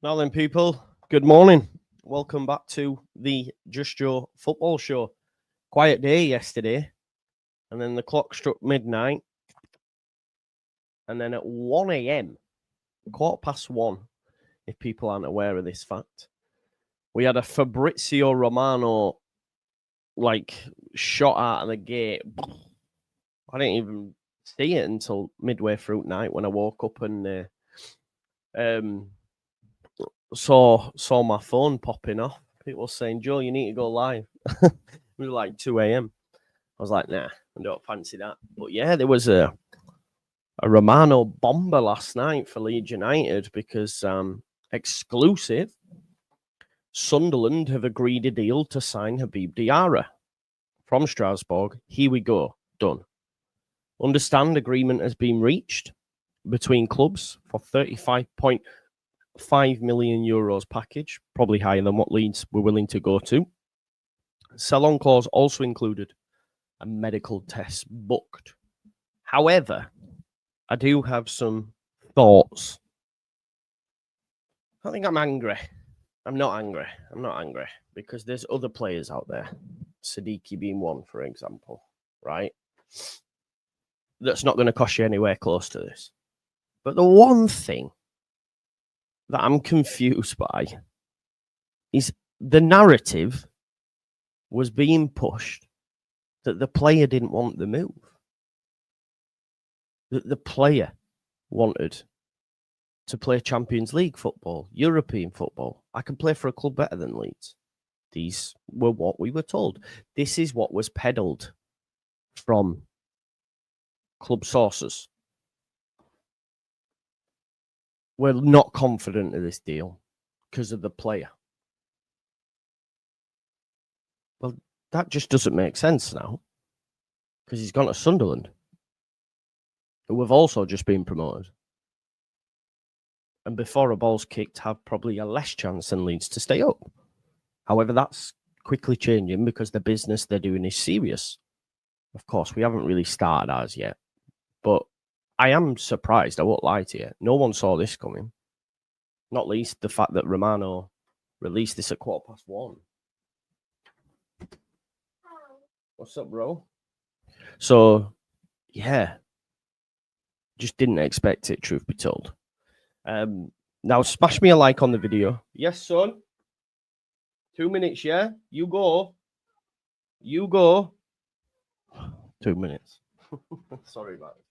Now then, people, good morning. Welcome back to the Just Joe football show. Quiet day yesterday, and then the clock struck midnight, and then at 1 a.m., 1:15, if people aren't aware of this fact, we had a Fabrizio Romano, shot out of the gate. I didn't even see it until midway through night when I woke up and saw my phone popping off. People saying, Joe, you need to go live. It was like 2 a.m. I was like, nah, I don't fancy that. But yeah, there was a Romano bomber last night for Leeds United because exclusive, Sunderland have agreed a deal to sign Habib Diarra from Strasbourg. Here we go. Done. Understand agreement has been reached between clubs for 35.5 million euros package, probably higher than what Leeds were willing to go to. Sell-on clause also included a medical test booked. However, I do have some thoughts. I think I'm angry. I'm not angry because there's other players out there, Siddiqui being one, for example, right? That's not going to cost you anywhere close to this. But the one thing that I'm confused by is the narrative was being pushed that the player didn't want the move. That the player wanted to play Champions League football, European football. I can play for a club better than Leeds. These were what we were told. This is what was peddled from club sources. We're not confident of this deal because of the player. Well, that just doesn't make sense now because he's gone to Sunderland, who have also just been promoted. And before a ball's kicked, have probably a less chance than Leeds to stay up. However, that's quickly changing because the business they're doing is serious. Of course, we haven't really started ours yet, but I am surprised. I won't lie to you. No one saw this coming. Not least the fact that Romano released this at 1:15. What's up, bro? So, yeah. Just didn't expect it, truth be told. Now, smash me a like on the video. Yes, son. 2 minutes, yeah? You go. 2 minutes. Sorry about it.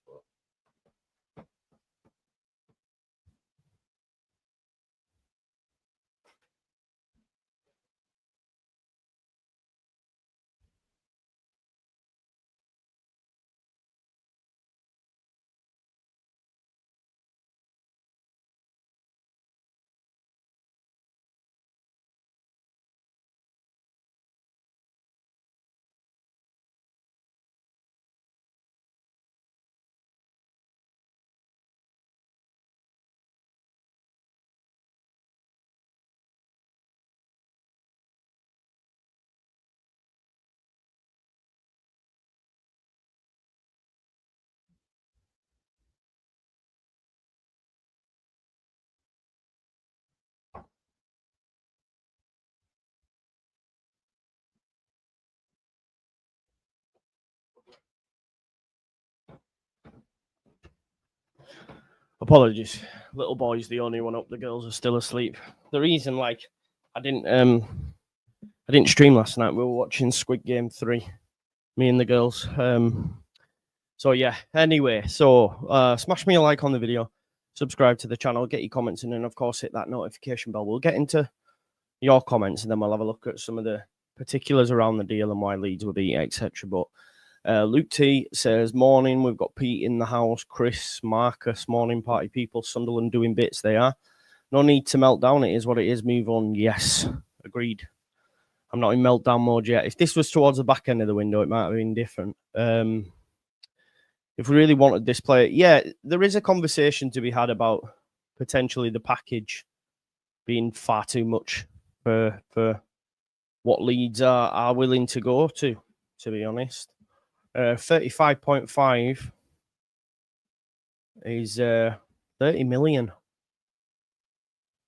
Apologies. Little boy's the only one up. The girls are still asleep. The reason, I didn't stream last night. We were watching Squid Game 3, me and the girls. So yeah. Anyway, smash me a like on the video, subscribe to the channel, get your comments in, and of course hit that notification bell. We'll get into your comments, and then we'll have a look at some of the particulars around the deal and why Leeds will be, etc. But Luke T says, morning, we've got Pete in the house, Chris, Marcus, morning party people, Sunderland doing bits, they are. No need to melt down, it is what it is, move on. Yes, agreed. I'm not in meltdown mode yet. If this was towards the back end of the window, it might have been different. If we really wanted this player, yeah, there is a conversation to be had about potentially the package being far too much for what Leeds are willing to go to be honest. 35.5 is 30 million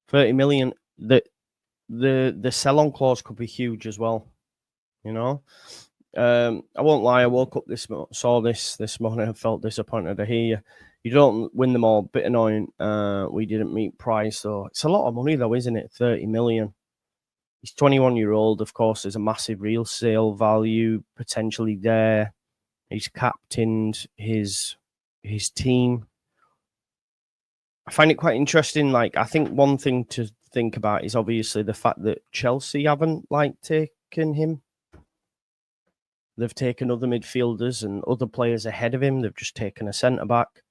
30 million. The sell-on clause could be huge as well. You know, I won't lie. I woke up saw this morning and felt disappointed to hear you don't win them all. Bit annoying. We didn't meet price, so it's a lot of money though, isn't it? 30 million. He's 21-year-old. Of course, there's a massive real sale value potentially there. He's captained his team. I find it quite interesting. Like, I think one thing to think about is obviously the fact that Chelsea haven't taken him. They've taken other midfielders and other players ahead of him. They've just taken a centre-back.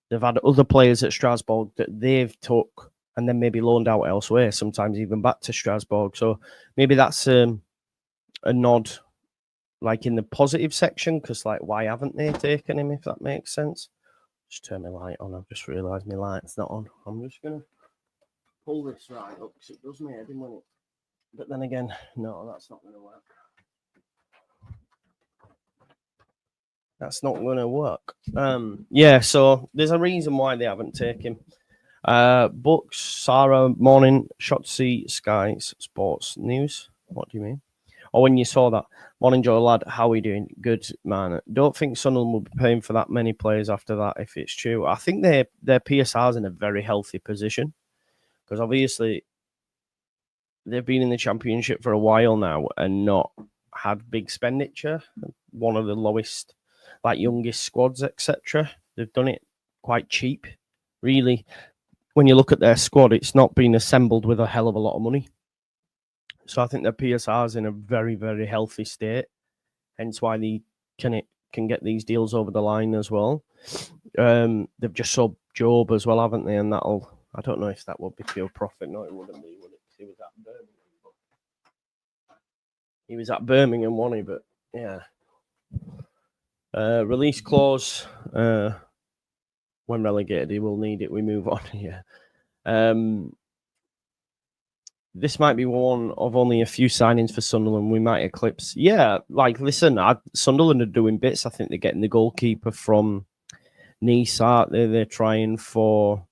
They've had other players at Strasbourg that they've took and then maybe loaned out elsewhere, sometimes even back to Strasbourg. So maybe that's a nod, like in the positive section, because like, why haven't they taken him, if that makes sense? Just turn my light on. I've just realised my light's not on. I'm just going to pull this right up because it does me head in when it... But then again, no, that's not going to work. That's not going to work. Yeah, so there's a reason why they haven't taken him. Books, Sarah, morning, Shotzi, Sky Sports News. What do you mean? Or when you saw that. Morning, Joe, lad. How are you doing? Good, man. Don't think Sunderland will be paying for that many players after that, if it's true. I think their PSR's in a very healthy position. Because obviously, they've been in the Championship for a while now and not had big expenditure. One of the lowest, like, youngest squads, etc. They've done it quite cheap, really. When you look at their squad, it's not been assembled with a hell of a lot of money. So I think their PSR is in a very, very healthy state. Hence why they can get these deals over the line as well. They've just sold Job as well, haven't they? And that'll... I don't know if that would be pure profit. No, it wouldn't be, would it? He was at Birmingham. He was at Birmingham, wasn't he? But yeah. Release clause. When relegated, he will need it. We move on. Yeah. This might be one of only a few signings for Sunderland we might eclipse. Yeah, like, listen, Sunderland are doing bits. I think they're getting the goalkeeper from Nice, aren't they? They're trying for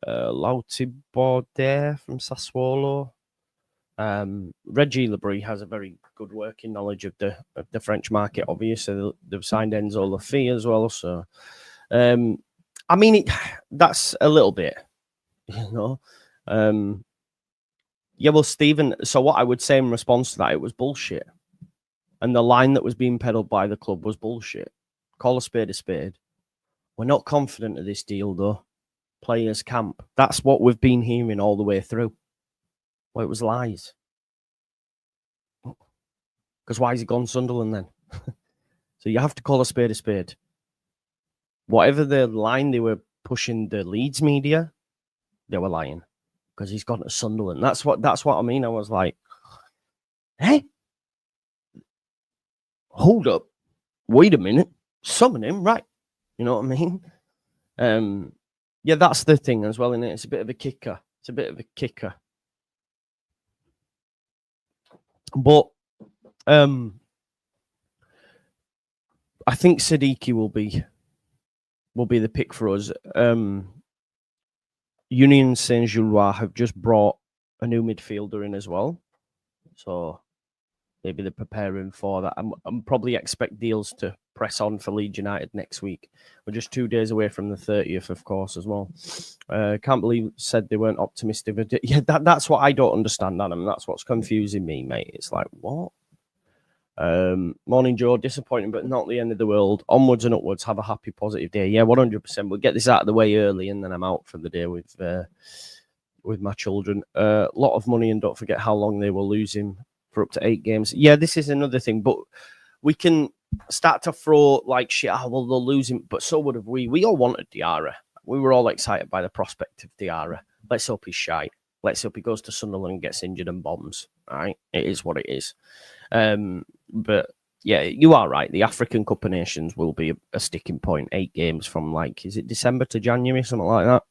Lautiborde from Sassuolo. Reggie Lebris has a very good working knowledge of the French market. Obviously, they've signed Enzo Lafay as well. So, I mean, that's a little bit, you know. Yeah, well, Stephen, so what I would say in response to that, it was bullshit. And the line that was being peddled by the club was bullshit. Call a spade a spade. We're not confident of this deal, though. Players camp. That's what we've been hearing all the way through. Well, it was lies. Because why has he gone Sunderland then? So you have to call a spade a spade. Whatever the line they were pushing the Leeds media, they were lying. Because he's gone to Sunderland. That's what I mean. I was like, hey, hold up. Wait a minute. Summon him, right? You know what I mean? Yeah, that's the thing as well, isn't it? It's a bit of a kicker. But I think Siddiqui will be the pick for us. Union Saint-Gilloise have just brought a new midfielder in as well. So maybe they're preparing for that. I'm probably expect deals to press on for Leeds United next week. We're just 2 days away from the 30th, of course, as well. Can't believe said they weren't optimistic. Yeah, that's what I don't understand, Adam. That's what's confusing me, mate. It's like, what? Morning, Joe. Disappointing, but not the end of the world. Onwards and upwards. Have a happy, positive day. Yeah, 100%. We'll get this out of the way early, and then I'm out for the day with my children. A lot of money, and don't forget how long they were losing for up to 8 games. Yeah, this is another thing, but we can start to throw like shit. Oh, well, they'll lose him, but so would have we. We all wanted Diarra. We were all excited by the prospect of Diarra. Let's hope he's shite. Let's hope he goes to Sunderland and gets injured and bombs. All right, it is what it is. But yeah, you are right. The African Cup of Nations will be a sticking point. 8 games from like, is it December to January, something like that?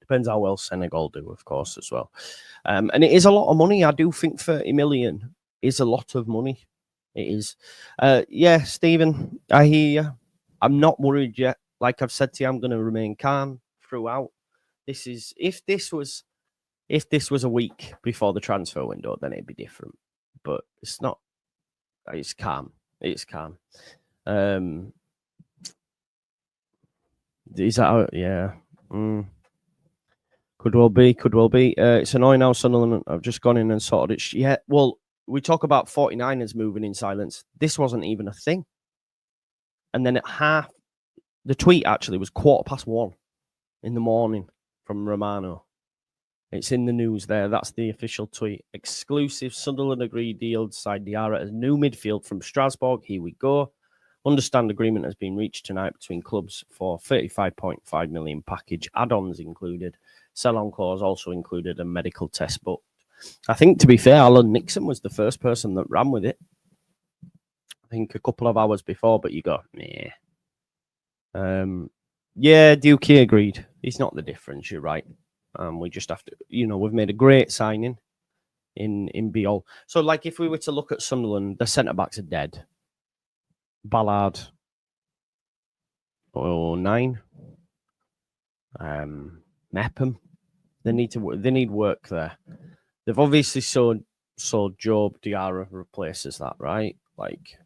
Depends how well Senegal do, of course, as well. And it is a lot of money. I do think 30 million is a lot of money. It is. Yeah, Stephen, I hear you. I'm not worried yet. Like I've said to you, I'm going to remain calm throughout. If this was If this was a week before the transfer window, then it'd be different. But it's not. It's calm. It's calm. Is that how, yeah. Could well be. Could well be. It's annoying how Sunderland have just gone in and sorted it. Yeah, well, we talk about 49ers moving in silence. This wasn't even a thing. And then at half, the tweet actually was 1:15 in the morning from Romano. It's in the news there. That's the official tweet. Exclusive Sunderland agreed deal to sign Diarra as new midfield from Strasbourg. Here we go. Understand agreement has been reached tonight between clubs for 35.5 million package, add-ons included. Sell-on clause also included a medical test. But I think, to be fair, Alan Nixon was the first person that ran with it. I think a couple of hours before, but you go, meh. Yeah, Dukey agreed. He's not the difference, you're right. We just have to, we've made a great signing in Biol. So, like, if we were to look at Sunderland, the centre-backs are dead. Ballard, 9. Mepham, they need work there. They've obviously sold Job Diarra replaces that, right? Like,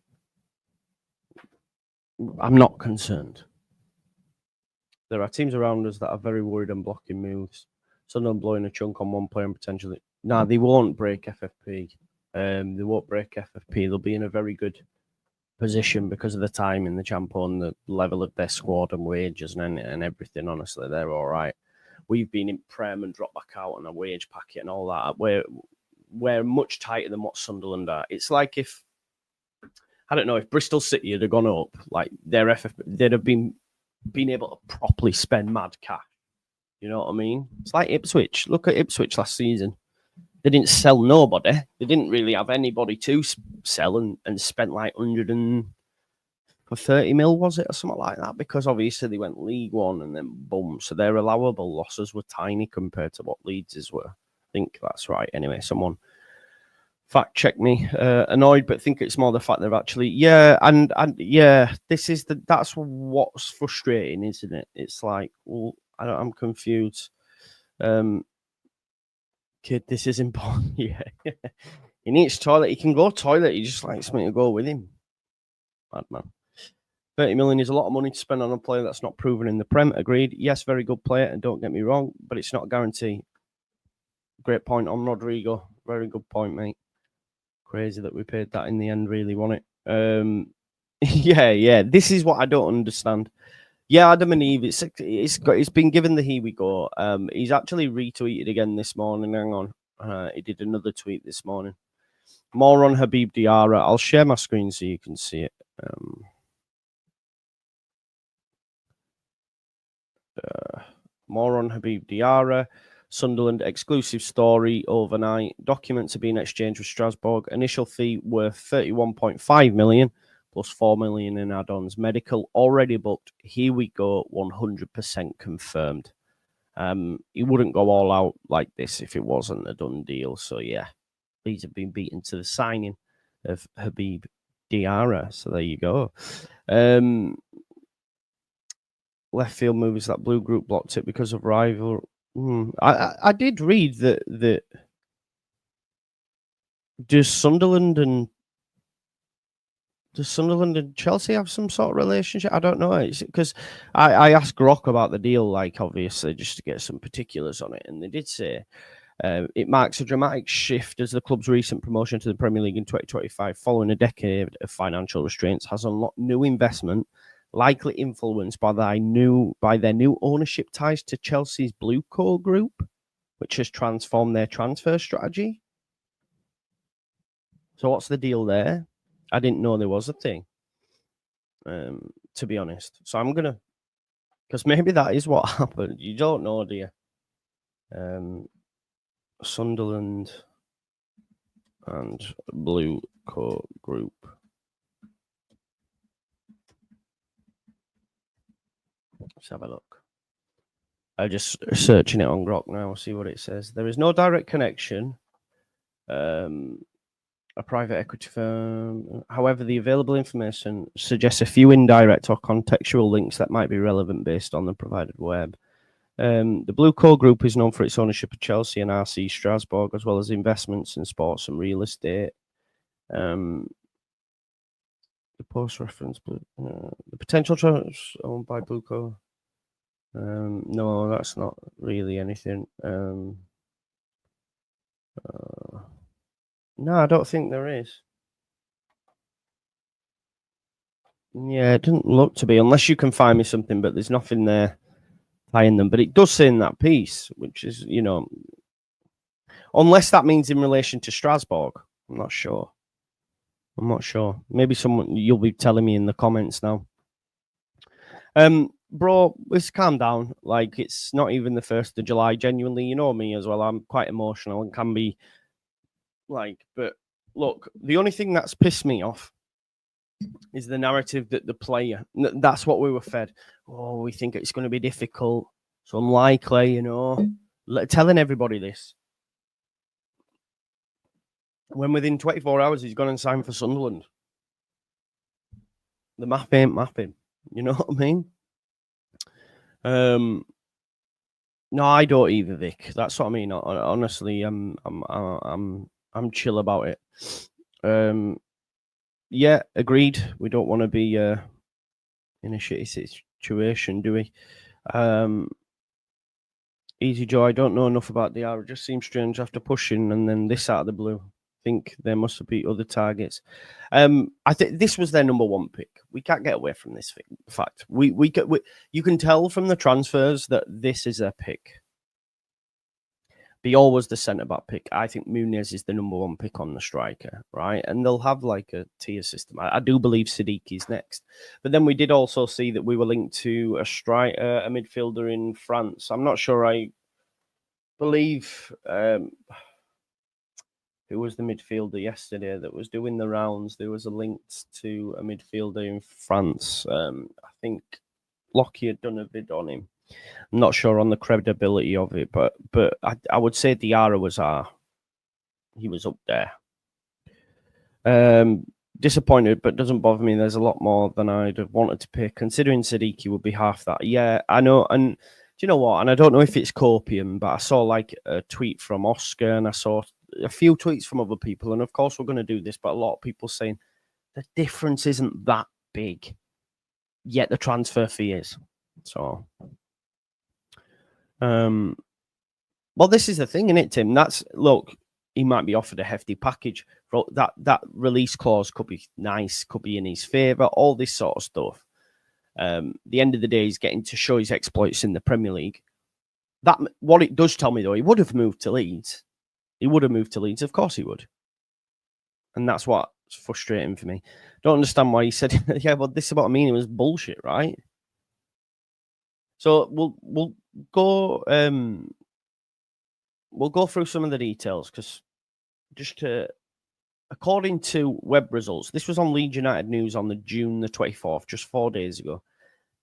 I'm not concerned. There are teams around us that are very worried and blocking moves. Sunderland blowing a chunk on one player and potentially. Nah, they won't break FFP. They won't break FFP. They'll be in a very good position because of the time in the Champion, and the level of their squad and wages and everything. Honestly, they're all right. We've been in Prem and dropped back out on a wage packet and all that. We're much tighter than what Sunderland are. It's like if, I don't know, if Bristol City had gone up, like their FFP, they'd have been able to properly spend mad cash. You know what I mean? It's like Ipswich. Look at Ipswich last season. They didn't sell nobody. They didn't really have anybody to sell and spent like 130 mil, was it, or something like that? Because obviously they went League One and then boom. So their allowable losses were tiny compared to what Leeds' were. I think that's right. Anyway, someone fact check me. Annoyed, but think it's more the fact they've actually, and yeah, that's what's frustrating, isn't it? It's like, well, I'm confused. Kid, this is important. Yeah. He needs toilet. He can go toilet. He just likes me to go with him. Bad man. 30 million is a lot of money to spend on a player that's not proven in the Prem. Agreed. Yes, very good player, and don't get me wrong, but it's not a guarantee. Great point on Rodrigo. Very good point, mate. Crazy that we paid that in the end, really, wasn't it? Yeah. This is what I don't understand. Yeah, Adam and Eve, it's been given the here we go. He's actually retweeted again this morning. Hang on. He did another tweet this morning. More on Habib Diarra. I'll share my screen so you can see it. More on Habib Diarra. Sunderland exclusive story overnight. Documents are being exchanged with Strasbourg. Initial fee worth 31.5 million. Plus 4 million in add-ons. Medical already booked. Here we go. 100% confirmed. He wouldn't go all out like this if it wasn't a done deal. So yeah, these have been beaten to the signing of Habib Diarra. So there you go. Left field moves that blue group blocked it because of rival. I did read that does Sunderland and Chelsea have some sort of relationship? I don't know. It's because I asked Grok about the deal, like, obviously, just to get some particulars on it. And they did say it marks a dramatic shift as the club's recent promotion to the Premier League in 2025, following a decade of financial restraints, has unlocked new investment, likely influenced by their new ownership ties to Chelsea's Blue Core Group, which has transformed their transfer strategy. So what's the deal there? I didn't know there was a thing, to be honest. So I'm going to, because maybe that is what happened. You don't know, do you? Sunderland and Blue Core Group. Let's have a look. I'm just searching it on Grok now, see what it says. There is no direct connection. A private equity firm. However, the available information suggests a few indirect or contextual links that might be relevant based on the provided web. The Blue Core Group is known for its ownership of Chelsea and RC Strasbourg, as well as investments in sports and real estate. The post reference, the potential trust owned by Blue Core. No, that's not really anything. No, I don't think there is. Yeah, it doesn't look to be, unless you can find me something, but there's nothing there tying them. But it does say in that piece, which is, you know, unless that means in relation to Strasbourg. I'm not sure. Maybe someone, you'll be telling me in the comments now. Bro, let's calm down. Like, it's not even the 1st of July. Genuinely, you know me as well. I'm quite emotional and can be like, but look, the only thing that's pissed me off is the narrative that the player, that's what we were fed. Oh, we think it's going to be difficult. It's unlikely, you know, telling everybody this. When within 24 hours, he's gone and signed for Sunderland. The map ain't mapping. You know what I mean? No, I don't either, Vic. That's what I mean. Honestly, I'm chill about it. Yeah, agreed. We don't want to be in a shitty situation, do we? Easy Joe, I don't know enough about Diarra. It just seems strange after pushing and then this out of the blue. I think there must be other targets. I think this was their number 1 pick. We can't get away from this fact. You can tell from the transfers that this is a pick. Biol was the centre-back pick. I think Muniz is the number 1 pick on the striker, right? And they'll have like a tier system. I do believe Sidiki's next. But then we did also see that we were linked to a striker, a midfielder in France. I'm not sure. I believe who was the midfielder yesterday that was doing the rounds. There was a link to a midfielder in France. I think Lockie had done a vid on him. I'm not sure on the credibility of it, but I would say Diarra was he was up there. Disappointed, but doesn't bother me. There's a lot more than I'd have wanted to pay, considering Siddiqui would be half that. Yeah, I know. And do you know what? And I don't know if it's copium, but I saw like a tweet from Oscar, and I saw a few tweets from other people. And of course, we're going to do this, but a lot of people saying the difference isn't that big, yet the transfer fee is. So. Well, this is the thing, isn't it, Tim? Look, he might be offered a hefty package. That release clause could be nice, could be in his favour, all this sort of stuff. The end of the day, he's getting to show his exploits in the Premier League. What it does tell me, though, he would have moved to Leeds. Of course he would. And that's what's frustrating for me. Don't understand why he said, yeah, well, this is what I mean. It was bullshit, right? So we'll go through some of the details, because according to web results, this was on Leeds United News on the June the 24th, just 4 days ago.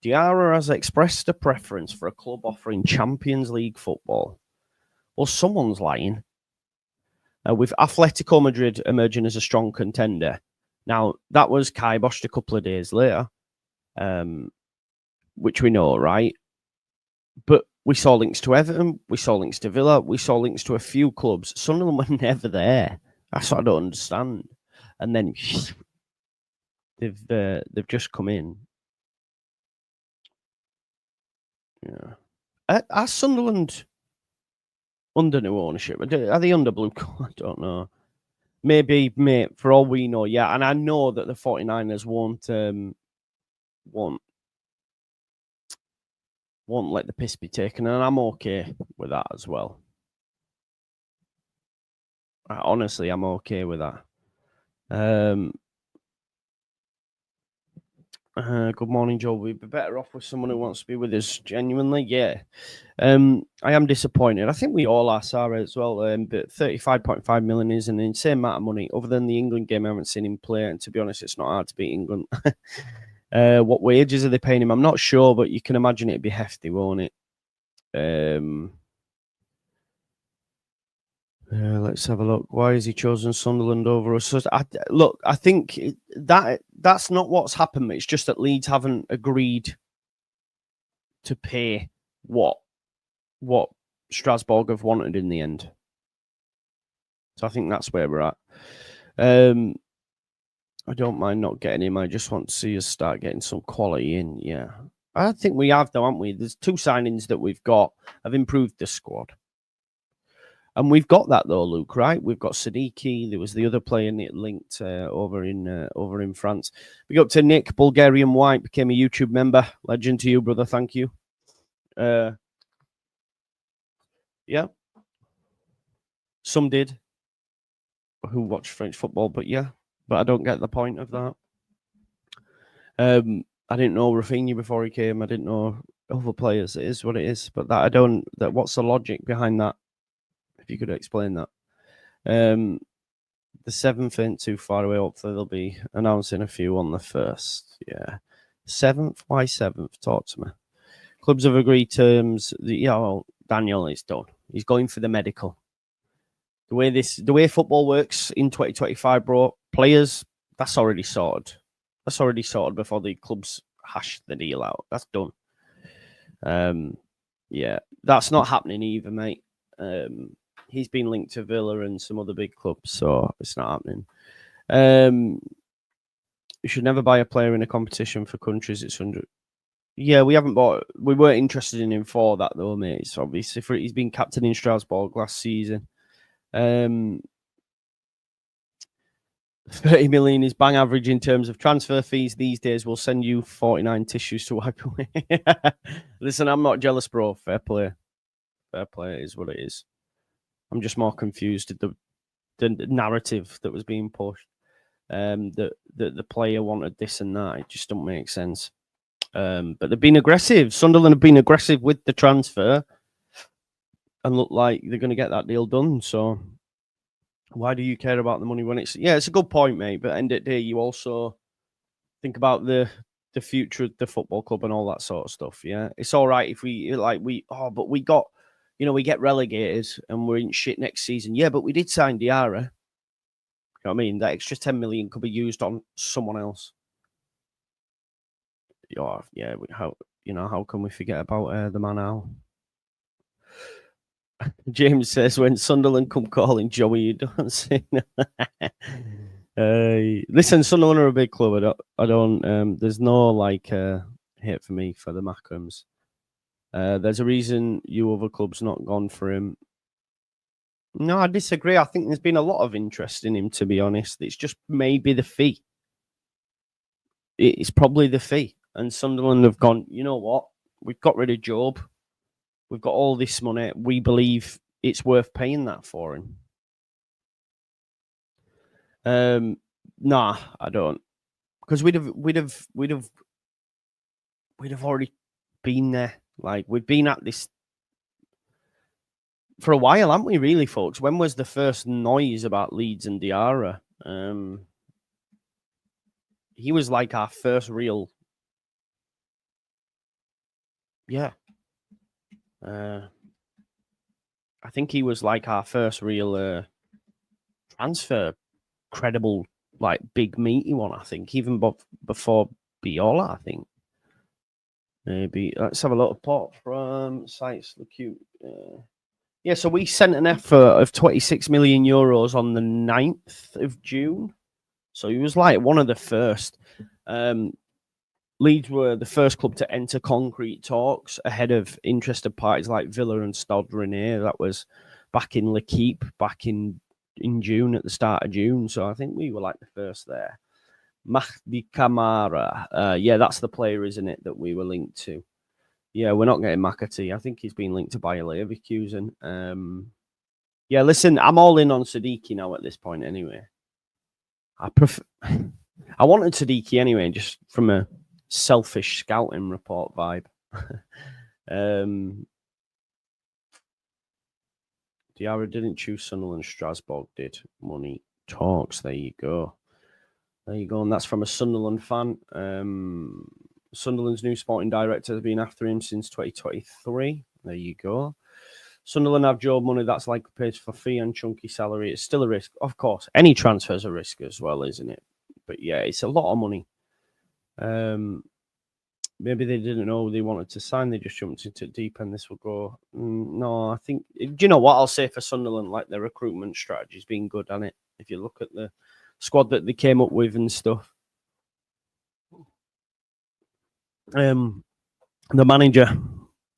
Diarra has expressed a preference for a club offering Champions League football. Well, someone's lying. With Atletico Madrid emerging as a strong contender. Now, that was kiboshed a couple of days later, which we know, right? But we saw links to Everton, we saw links to Villa, we saw links to a few clubs. Sunderland were never there. That's what I don't understand. And then they've just come in. Yeah. Are Sunderland under new ownership? Are they under Blue Core? I don't know. Maybe, mate, for all we know, yeah. And I know that the 49ers won't let the piss be taken, and I'm okay with that as well. Honestly, I'm okay with that. Good morning, Joe. We'd be better off with someone who wants to be with us. Genuinely, yeah. I am disappointed. I think we all are, Sarah, as well. But 35.5 million is an insane amount of money. Other than the England game, I haven't seen him play. And to be honest, it's not hard to beat England. What wages are they paying him? I'm not sure, but you can imagine it'd be hefty, won't it? Let's have a look. Why has he chosen Sunderland over us? I think that's not what's happened. It's just that Leeds haven't agreed to pay what what Strasbourg have wanted in the end. So I think that's where we're at. I don't mind not getting him. I just want to see us start getting some quality in. Yeah. I think we have, though, haven't we? There's 2 signings that we've got have improved the squad. And we've got that, though, Luke, right? We've got Siddiqui. There was the other player linked over in France. We go up to Nick, Bulgarian White, became a YouTube member. Legend to you, brother. Thank you. Yeah. Some did who watch French football, but yeah. But I don't get the point of that. I didn't know Rafinha before he came. I didn't know other players. It is what it is. But that I don't. That what's the logic behind that? If you could explain that. The 7th ain't too far away. Hopefully they'll be announcing a few on the 1st. Yeah, 7th. Why 7th? Talk to me. Clubs have agreed terms. Well, Daniel is done. He's going for the medical. The way football works in 2025, bro. Players, that's already sorted. That's already sorted before the clubs hash the deal out. That's done. Yeah, that's not happening either, mate. He's been linked to Villa and some other big clubs, so it's not happening. You should never buy a player in a competition for countries. It's 100. Yeah, we haven't bought. We weren't interested in him for that, though, mate. It's obviously he's been captain in Strasbourg last season. 30 million is bang average in terms of transfer fees these days. We'll send you 49 tissues to wipe away. Listen, I'm not jealous, bro. Fair play. Fair play is what it is. I'm just more confused at the narrative that was being pushed. That the player wanted this and that. It just don't make sense. But they've been aggressive. Sunderland have been aggressive with the transfer and look like they're going to get that deal done. So why do you care about the money when it's... Yeah, it's a good point, mate. But at the end of the day, you also think about the future of the football club and all that sort of stuff, yeah? It's all right if but we got... we get relegated and we're in shit next season. Yeah, but we did sign Diarra. You know what I mean? That extra 10 million could be used on someone else. Yeah, how can we forget about the man now? James says, when Sunderland come calling Joey, you don't say no. Listen, Sunderland are a big club. There's no hate for me for the Macrams. There's a reason you other clubs not gone for him. No, I disagree. I think there's been a lot of interest in him, to be honest. It's just maybe the fee. It's probably the fee. And Sunderland have gone, you know what? We've got rid of Job. We've got all this money. We believe it's worth paying that for him. Nah, I don't. Because we'd have already been there. Like, we've been at this for a while, haven't we, really, folks? When was the first noise about Leeds and Diarra? He was like our first real... Yeah. I think he was like our first real transfer, credible, like big meaty one, I think. Even before Biola, I think. Maybe. Let's have a little pot from Sites Look Cute. Yeah, so we sent an effort of 26 million euros on the 9th of June. So he was like one of the first. Leeds were the first club to enter concrete talks ahead of interested parties like Villa and Stade Rennais. That was back in L'Equipe, back in June, at the start of June. So I think we were like the first there. Mahdi Kamara. Yeah, that's the player, isn't it, that we were linked to? Yeah, we're not getting McAtee. I think he's been linked to Bayer Leverkusen. Yeah, listen, I'm all in on Siddiqui now at this point anyway. I wanted Siddiqui anyway, just from a selfish scouting report vibe. Diarra didn't choose Sunderland, Strasbourg did. Money talks. There you go. There you go. And that's from a Sunderland fan. Sunderland's new sporting director has been after him since 2023. There you go. Sunderland have job money. That's like pays for fee and chunky salary. It's still a risk. Of course, any transfer's a risk as well, isn't it? But yeah, it's a lot of money. maybe they didn't know they wanted to sign. They just jumped into deep end. This will go. No, I think. Do you know what I'll say for Sunderland? Like their recruitment strategy's been good, hasn't it? If you look at the squad that they came up with and stuff. The manager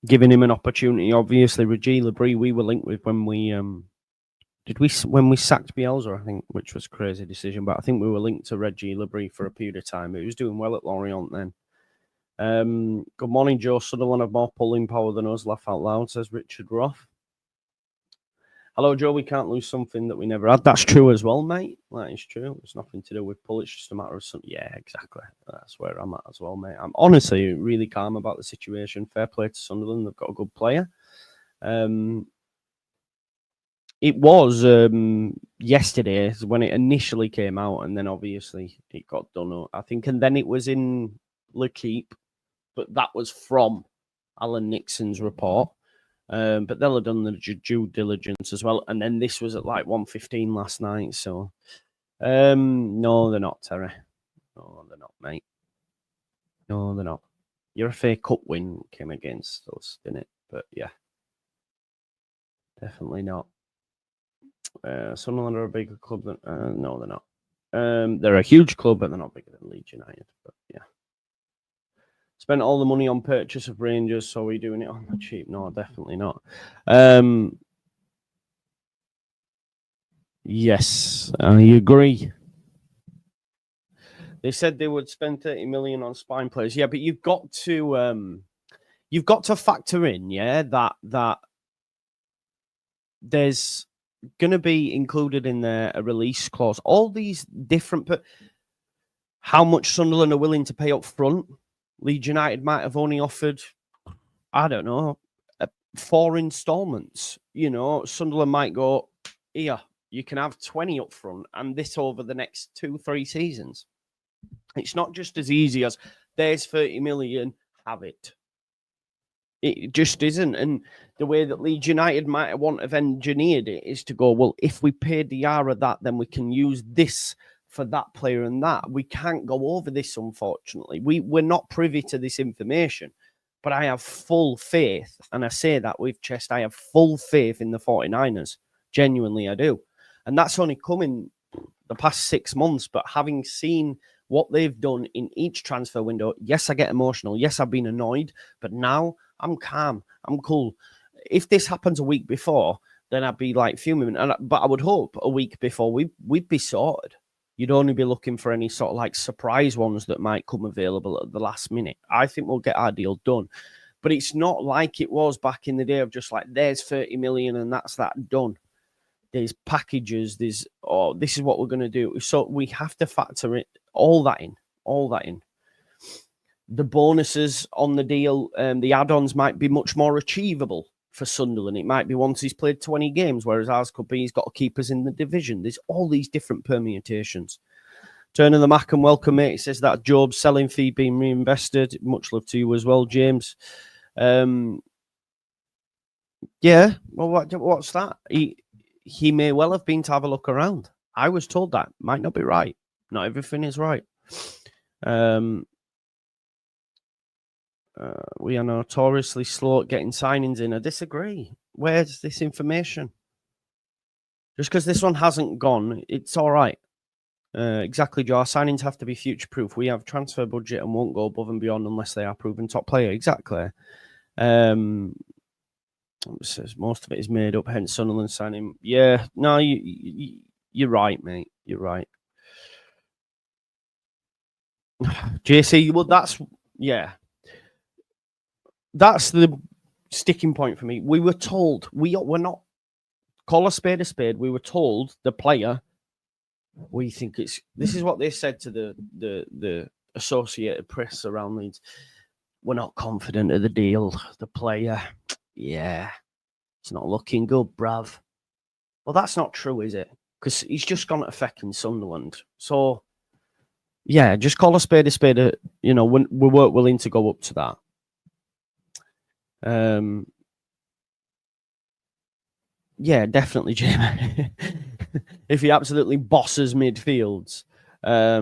giving him an opportunity. Obviously, Reggie Labrie, we were linked with when we when we sacked Bielsa, I think, which was a crazy decision. But I think we were linked to Reggie Labrie for a period of time. He was doing well at Lorient then. Good morning, Joe. Sunderland have more pulling power than us. Laugh out loud, says Richard Roth. Hello, Joe. We can't lose something that we never had. That's true as well, mate. That is true. It's nothing to do with pull. It's just a matter of something. Yeah, exactly. That's where I'm at as well, mate. I'm honestly really calm about the situation. Fair play to Sunderland. They've got a good player. It was yesterday when it initially came out, and then obviously it got done, I think, and then it was in L'Equipe, but that was from Alan Nixon's report. But they'll have done the due diligence as well. And then this was at like 1:15 last night. So, no, they're not, Terry. No, they're not, mate. No, they're not. Your FA Cup win came against us, didn't it? But yeah, definitely not. Sunderland are a bigger club than. No, they're not. They're a huge club, but they're not bigger than Leeds United. But yeah. Spent all the money on purchase of Rangers, so we're doing it on the cheap. No, definitely not. Yes, I agree. They said they would spend 30 million on spine players. Yeah, but you've got to factor in, yeah, that there's going to be included in there a release clause. All these different, how much Sunderland are willing to pay up front. Leeds United might have only offered, I don't know, 4 installments. You know, Sunderland might go, here, you can have 20 up front and this over the next 2-3 seasons. It's not just as easy as there's 30 million, have it. It just isn't. And the way that Leeds United might want to have engineered it is to go, well, if we pay Diarra that, then we can use this for that player and that. We can't go over this, unfortunately. We're not privy to this information, but I have full faith, and I say that with chest, I have full faith in the 49ers. Genuinely, I do. And that's only come in the past 6 months, but having seen what they've done in each transfer window, yes, I get emotional. Yes, I've been annoyed, but now I'm calm. I'm cool. If this happens a week before, then I'd be like fuming. But I would hope a week before we'd be sorted. You'd only be looking for any sort of like surprise ones that might come available at the last minute. I think we'll get our deal done. But it's not like it was back in the day of just like, there's 30 million and that's that done. There's packages, this is what we're going to do. So we have to factor it, all that in. The bonuses on the deal, the add-ons might be much more achievable for Sunderland. It might be once he's played 20 games, whereas ours could be he's got to keep us in the division. There's all these different permutations. Turn of the Mac and welcome, mate. It says that Job's selling fee being reinvested. Much love to you as well, James. Yeah, well, what's that? He may well have been to have a look around. I was told that. Might not be right. Not everything is right. We are notoriously slow at getting signings in. I disagree. Where's this information? Just because this one hasn't gone, it's all right. Exactly, Joe. Our signings have to be future-proof. We have transfer budget and won't go above and beyond unless they are proven top player. Exactly. Says most of it is made up, hence Sunderland signing. Yeah, no, you're right, mate. You're right. JC, well, that's the sticking point for me. We were told, we're not, call a spade a spade. We were told the player, we think this is what they said to the Associated Press around Leeds. We're not confident of the deal. The player, yeah, it's not looking good, bruv. Well, that's not true, is it? Because he's just gone to fucking Sunderland. So, yeah, just call a spade a spade. You know, we weren't willing to go up to that. Yeah, definitely, Jamie. If he absolutely bosses midfields. Yeah.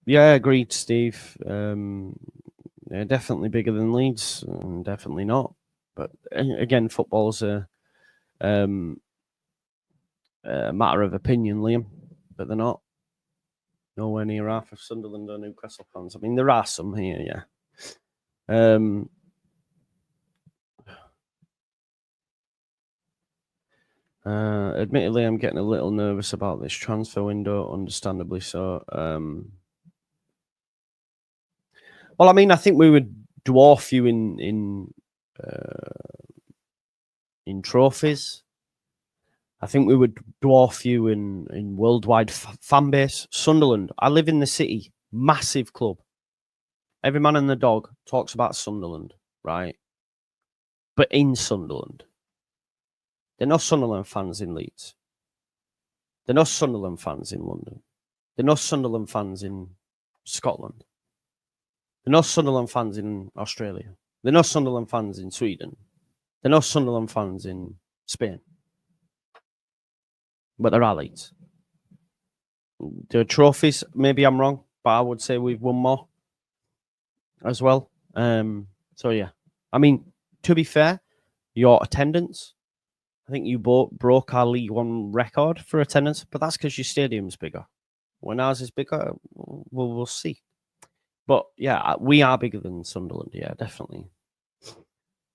Yeah, agreed, Steve. They're definitely bigger than Leeds, definitely not. But again, football's a matter of opinion, Liam. But they're not. Nowhere near half of Sunderland or Newcastle fans. I mean, there are some here, yeah. Admittedly, I'm getting a little nervous about this transfer window, understandably so. Well, I mean, I think we would dwarf you in trophies. I think we would dwarf you in worldwide fan base. Sunderland, I live in the city, massive club. Every man and the dog talks about Sunderland, right? But in Sunderland, there are no Sunderland fans in Leeds. There are no Sunderland fans in London. There are no Sunderland fans in Scotland. There are no Sunderland fans in Australia. There are no Sunderland fans in Sweden. There are no Sunderland fans in Spain. But there are Leeds. There are trophies. Maybe I'm wrong, but I would say we've won more as well. So, yeah. I mean, to be fair, your attendance, I think you broke our League One record for attendance, but that's because your stadium's bigger. When ours is bigger, we'll see. But, yeah, we are bigger than Sunderland. Yeah, definitely.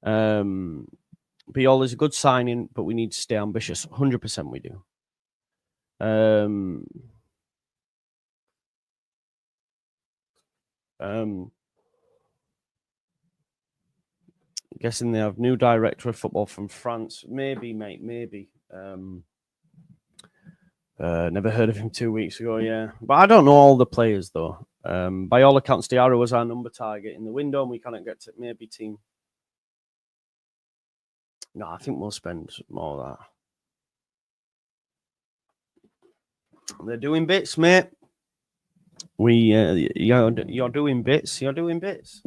Biol is a good signing, but we need to stay ambitious. 100% we do. Guessing they have new director of football from France. Maybe, mate, maybe. Never heard of him 2 weeks ago, yeah. But I don't know all the players, though. By all accounts, Diarra was our number target in the window, and we cannot get to maybe team. No, I think we'll spend more of that. They're doing bits, mate. You're doing bits. You're doing bits.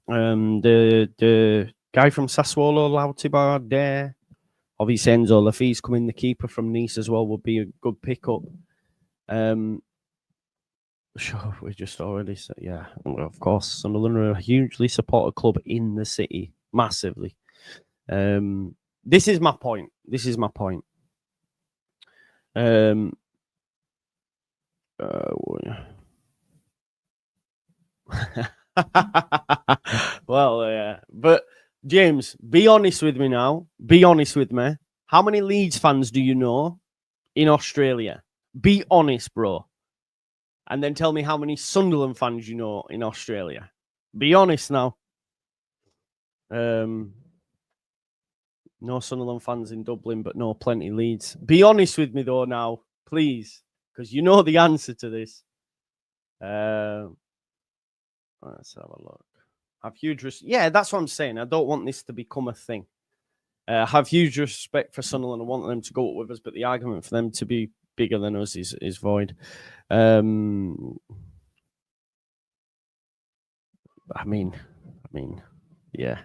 The guy from Sassuolo, Lautibar, there. Obviously, Enzo Lafi's coming. The keeper from Nice as well would be a good pickup. Sure, we just already said, yeah, of course. Sunderland are a hugely supported club in the city, massively. This is my point. Well, yeah. But, James, be honest with me now. Be honest with me. How many Leeds fans do you know in Australia? Be honest, bro. And then tell me how many Sunderland fans you know in Australia. Be honest now. No Sunderland fans in Dublin, but no plenty Leeds. Be honest with me, though, now, please. Because you know the answer to this. Let's have a look. Have huge yeah, that's what I'm saying. I don't want this to become a thing. Have huge respect for Sunderland. I want them to go up with us, but the argument for them to be bigger than us is void. I mean, yeah.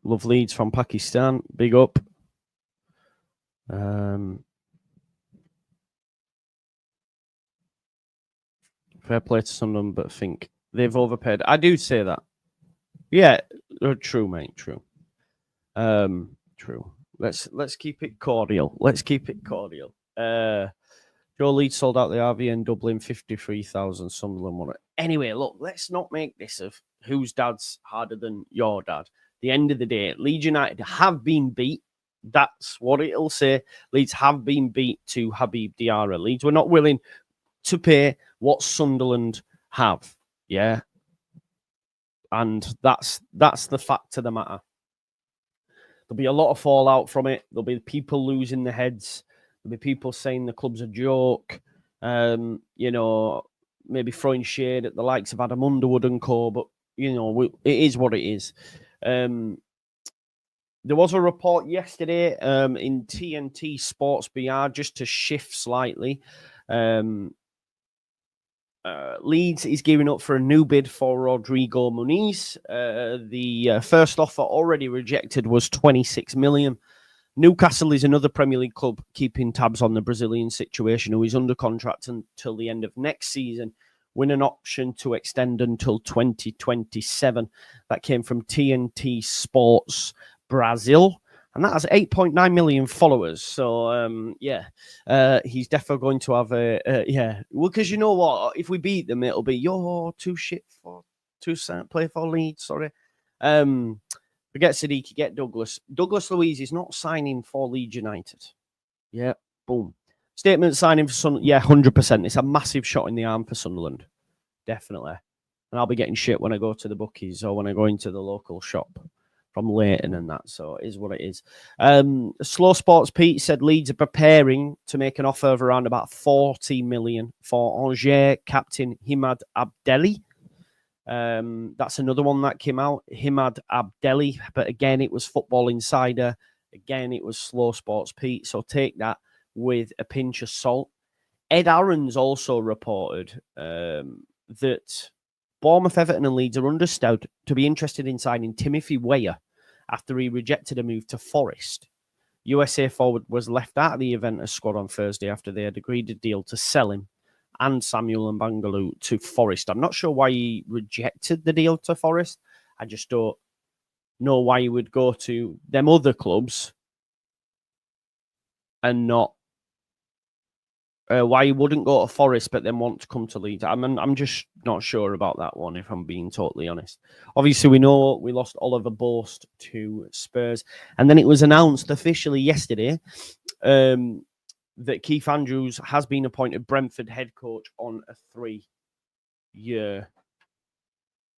Love Leeds from Pakistan. Big up. Fair play to Sunderland, but I think they've overpaid. I do say that. Yeah, true, mate. True. True. Let's keep it cordial. Joe Leeds sold out the RV in Dublin, 53,000. Sunderland won it. Anyway, look, let's not make this of whose dad's harder than your dad. At the end of the day, Leeds United have been beat. That's what it'll say. Leeds have been beat to Habib Diarra. Leeds were not willing to pay what Sunderland have. Yeah. And that's the fact of the matter. There'll be a lot of fallout from it. There'll be people losing their heads. There'll be people saying the club's a joke. Maybe throwing shade at the likes of Adam Underwood and co. But, it is what it is. There was a report yesterday in TNT Sports BR, just to shift slightly. Leeds is gearing up for a new bid for Rodrigo Muniz. The first offer already rejected was 26 million. Newcastle is another Premier League club keeping tabs on the Brazilian situation, who is under contract until the end of next season, with an option to extend until 2027. That came from TNT Sports Brazil. And that has 8.9 million followers. So, he's definitely going to have yeah. Well, because you know what? If we beat them, it'll be, you're too shit to play for Leeds. Sorry. Forget Siddiqui, get Douglas. Douglas Luiz is not signing for Leeds United. Yeah, boom. Statement signing for Sunderland. Yeah, 100%. It's a massive shot in the arm for Sunderland. Definitely. And I'll be getting shit when I go to the bookies or when I go into the local shop from Leighton and that. So it is what it is. Slow Sports Pete said Leeds are preparing to make an offer of around about 40 million for Angers captain Himad Abdelli. That's another one that came out, Himad Abdelli. But again, it was Football Insider. Again, it was Slow Sports Pete. So take that with a pinch of salt. Ed Aaron's also reported that Bournemouth, Everton and Leeds are understood to be interested in signing Timothy Weah after he rejected a move to Forest. USA forward was left out of the Juventus squad on Thursday after they had agreed a deal to sell him and Samuel Mbangalu to Forest. I'm not sure why he rejected the deal to Forest. I just don't know why he would go to them other clubs and not why he wouldn't go to Forest but then want to come to Leeds. I'm just not sure about that one, if I'm being totally honest. Obviously, we know we lost Oliver Boast to Spurs. And then it was announced officially yesterday that Keith Andrews has been appointed Brentford head coach on a 3-year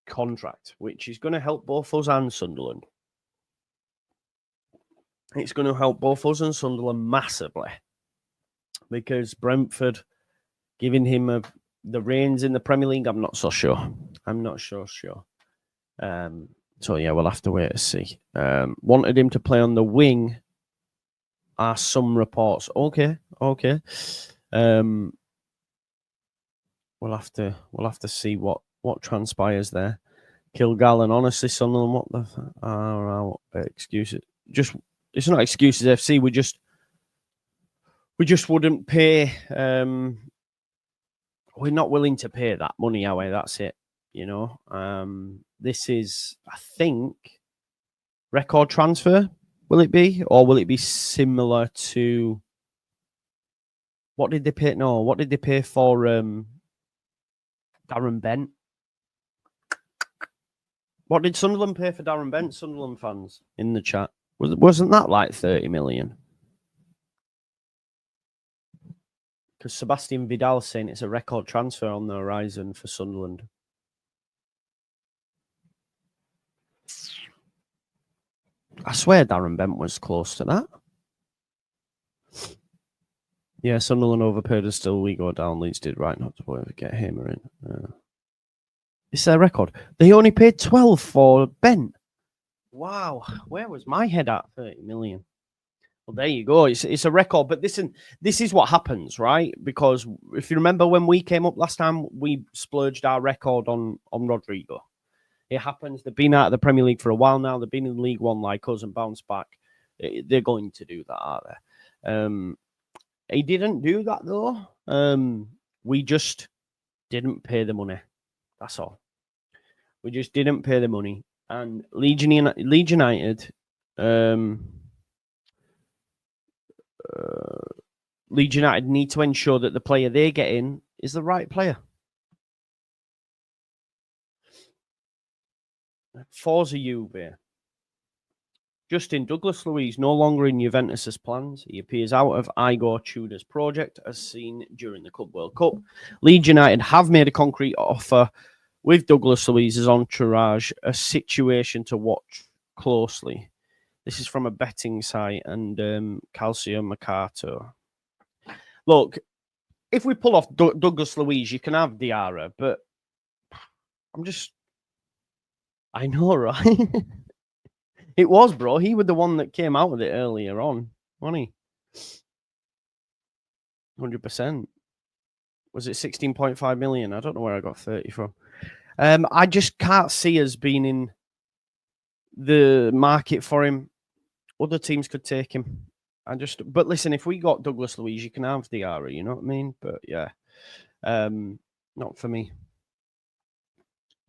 contract, which is going to help both us and Sunderland. It's going to help both us and Sunderland massively, because Brentford giving him the reins in the Premier League, I'm not so sure. I'm not so sure. So, yeah, we'll have to wait to see. Wanted him to play on the wing are some reports. Okay. We'll have to see what transpires there. Kilgallen, honestly, Sunderland, what the are excuses? Just it's not excuses, FC. We just wouldn't pay. We're not willing to pay that money, are we? That's it. You know. This is, I think, record transfer. Will it be? Or will it be similar to... What did they pay? No, what did they pay for Darren Bent? What did Sunderland pay for Darren Bent, Sunderland fans, in the chat? Wasn't that like 30 million? Because Sebastian Vidal saying it's a record transfer on the horizon for Sunderland. I swear Darren Bent was close to that. Yeah, Sunderland overpaid us still. We go down. Leeds did right not to get Hamer in. It's their record. They only paid 12 for Bent. Wow. Where was my head at? 30 million. Well, there you go. It's a record. But this is what happens, right? Because if you remember when we came up last time, we splurged our record on Rodrigo. It happens. They've been out of the Premier League for a while now. They've been in League One like us and bounced back. They're going to do that, aren't they? He didn't do that, though. We just didn't pay the money. That's all. We just didn't pay the money. And Leeds United... Leeds United need to ensure that the player they get in is the right player. Forza Juve. Justin Douglas Luiz no longer in Juventus' plans. He appears out of Igor Tudor's project as seen during the Club World Cup. Leeds United have made a concrete offer with Douglas Luiz's entourage, a situation to watch closely. This is from a betting site and Calcio Mercato. Look, if we pull off Douglas Luiz, you can have Diarra, but I know, right? It was, bro. He was the one that came out with it earlier on, wasn't he? 100%. Was it 16.5 million? I don't know where I got 30 from. I just can't see us being in the market for him. Other teams could take him. But listen, if we got Douglas Luiz, you can have Diarra, you know what I mean? But yeah, not for me.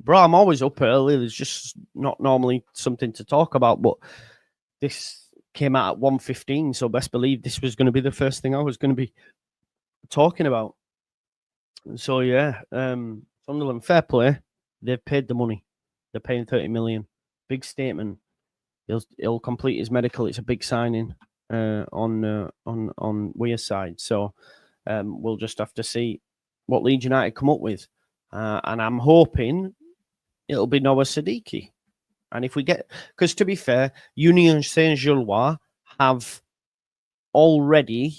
Bro, I'm always up early. There's just not normally something to talk about, but this came out at 1:15, so best believe this was going to be the first thing I was going to be talking about. So yeah, Sunderland, fair play. They've paid the money. They're paying 30 million. Big statement. He'll complete his medical. It's a big signing on Weir's side. So we'll just have to see what Leeds United come up with. And I'm hoping it'll be Noah Siddiqui. And if we get, because to be fair, Union Saint-Gilloise have already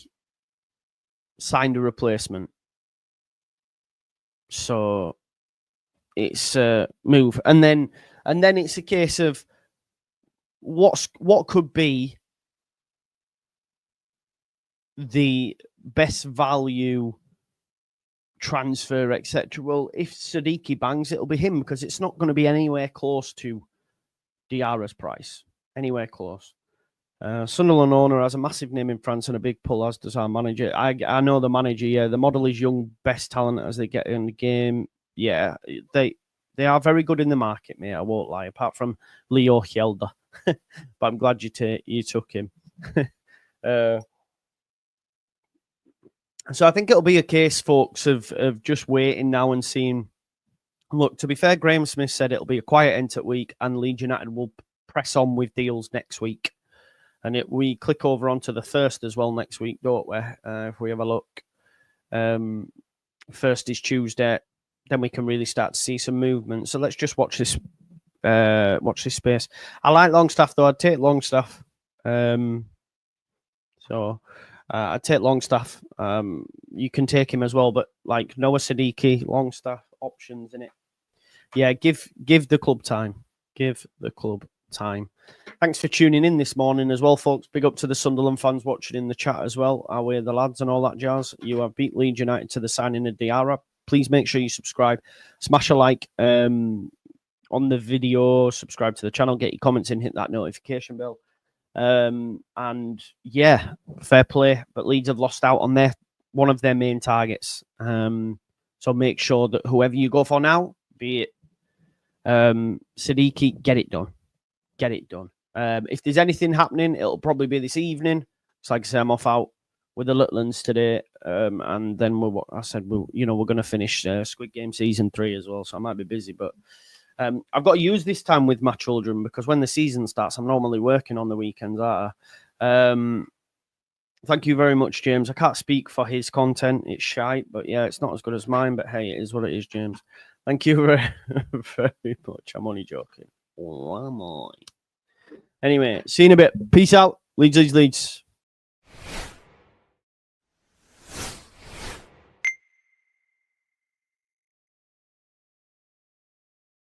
signed a replacement. So it's a move. And then it's a case of what could be the best value transfer, etc. Well, if Siddiqui bangs, it'll be him because it's not going to be anywhere close to Diarra's price. Anywhere close. Sunderland owner has a massive name in France and a big pull, as does our manager. I know the manager, yeah. The model is young, best talent as they get in the game. Yeah, they are very good in the market, mate. I won't lie, apart from Leo Hjelde. But I'm glad you took him. So I think it'll be a case, folks, of just waiting now and seeing. Look, to be fair, Graham Smith said it'll be a quiet enter week and Leeds United will press on with deals next week. And we click over onto the first as well next week, don't we? If we have a look. First is Tuesday. Then we can really start to see some movement. So let's just watch this space. I like Longstaff, though. I'd take Longstaff. I'd take Longstaff. You can take him as well, but like Noah Siddiqui, Longstaff, options in it. Yeah, give the club time. Give the club time. Thanks for tuning in this morning as well, folks. Big up to the Sunderland fans watching in the chat as well. How are the lads and all that jazz? You have beat Leeds United to the signing of Diarra. Please make sure you subscribe. Smash a like on the video. Subscribe to the channel. Get your comments in. Hit that notification bell. And yeah, fair play. But Leeds have lost out on one of their main targets. So make sure that whoever you go for now, be it Siddiqui, get it done. Get it done. If there's anything happening, it'll probably be this evening. It's like I say, I'm off out with the little ones today, and then we're going to finish Squid Game season 3 as well. So I might be busy, but I've got to use this time with my children because when the season starts, I'm normally working on the weekends. Thank you very much, James. I can't speak for his content; it's shite, but yeah, it's not as good as mine. But hey, it is what it is, James. Thank you very, very much. I'm only joking. Oh, am I? Anyway, see you in a bit. Peace out. Leeds.